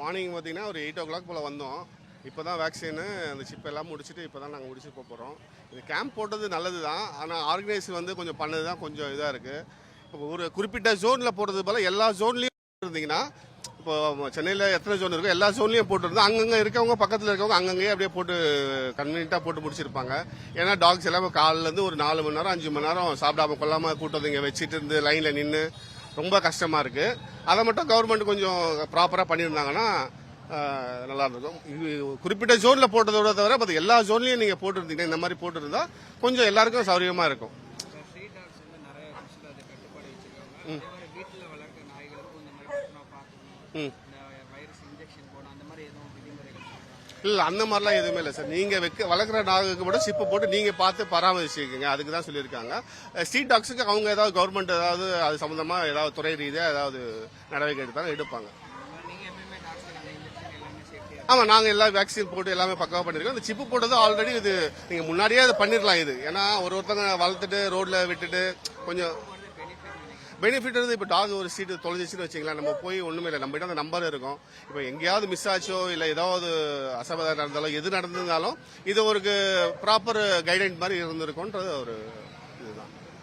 Morning பார்த்தீங்கன்னா ஒரு 8 o'clock போல் வந்தோம். இப்போ தான் வேக்சினு அந்த சிப் எல்லாம் முடிச்சுட்டு இப்போ தான் நாங்கள் முடிச்சு போகிறோம். இது கேம்ப் போட்டது நல்லது தான். ஆனால் ஆர்கனைஸ் வந்து கொஞ்சம் பண்ணது தான் கொஞ்சம் இதாக இருக்குது. இப்போ ஒரு குறிப்பிட்ட ஜோனில் போடுறது போல் எல்லா ஜோன்லேயும் இருந்தீங்கன்னா, இப்போ சென்னையில் எத்தனை ஜோன் இருக்கோ எல்லா ஜோன்லேயும் போட்டுருந்தோம். அங்கங்கே இருக்கவங்க பக்கத்தில் இருக்கவங்க அங்கங்கேயே அப்படியே போட்டு கன்வீனியண்ட்டாக போட்டு முடிச்சிருப்பாங்க. ஏன்னா டாக்ஸ் எல்லாமே காலிலேருந்து ஒரு 4 மணி நேரம் 5 மணி நேரம் சாப்பிடாம கொள்ளாமல் கூட்டு வந்து இங்கே வச்சுட்டு இருந்து லைனில் நின்று ரொம்ப கஷ்டமாக இருக்குது. அதை மட்டும் கவர்மெண்ட் கொஞ்சம் ப்ராப்பராக பண்ணியிருந்தாங்கன்னா நல்லா இருக்கும். குறிப்பிட்ட ஜோனில் போட்டதோட தவிர பார்த்து எல்லா ஜோன்லையும் நீங்கள் போட்டுருந்தீங்கன்னா இந்த மாதிரி போட்டுருந்தா கொஞ்சம் எல்லாருக்கும் சௌகரியமாக இருக்கும். இல்லை அந்த மாதிரிலாம் எதுவுமே இல்லை சார். நீங்கள் வளர்க்குற நாகுக்கு கூட சிப்பு போட்டு நீங்கள் பார்த்து பராமரிச்சுக்கோங்க. அதுக்கு தான் சொல்லியிருக்காங்க. ஸ்ட்ரீட் டாக்ஸுக்கு அவங்க ஏதாவது கவர்மெண்ட் ஏதாவது அது சம்மந்தமாக ஏதாவது துறை ரீதியாக ஏதாவது நடவடிக்கை எடுத்தாலும் எடுப்பாங்க. ஆமாம், நாங்கள் எல்லா வேக்சின் போட்டு எல்லாமே பக்காவாக பண்ணியிருக்கோம். அந்த சிப்பு போட்டது ஆல்ரெடி இது நீங்கள் முன்னாடியே அதை பண்ணிடலாம். இது ஏன்னா ஒருத்தங்க வளர்த்துட்டு ரோட்டில் விட்டுட்டு கொஞ்சம் பெனிஃபிட் வந்து இப்போ டாக் ஒரு சீட்டு தொலைஞ்சிச்சுன்னு வச்சிங்களேன், நம்ம போய் ஒன்றுமே இல்லை, நம்மகிட்ட அந்த நம்பர் இருக்கும். இப்போ எங்கேயாவது மிஸ் ஆச்சோ இல்லை ஏதாவது அசம்பாவிதம் நடந்தாலும் எது நடந்திருந்தாலும் இது ஒரு ப்ராப்பர் கைடன்ஸ் மாதிரி இருந்திருக்கும்ன்றது ஒரு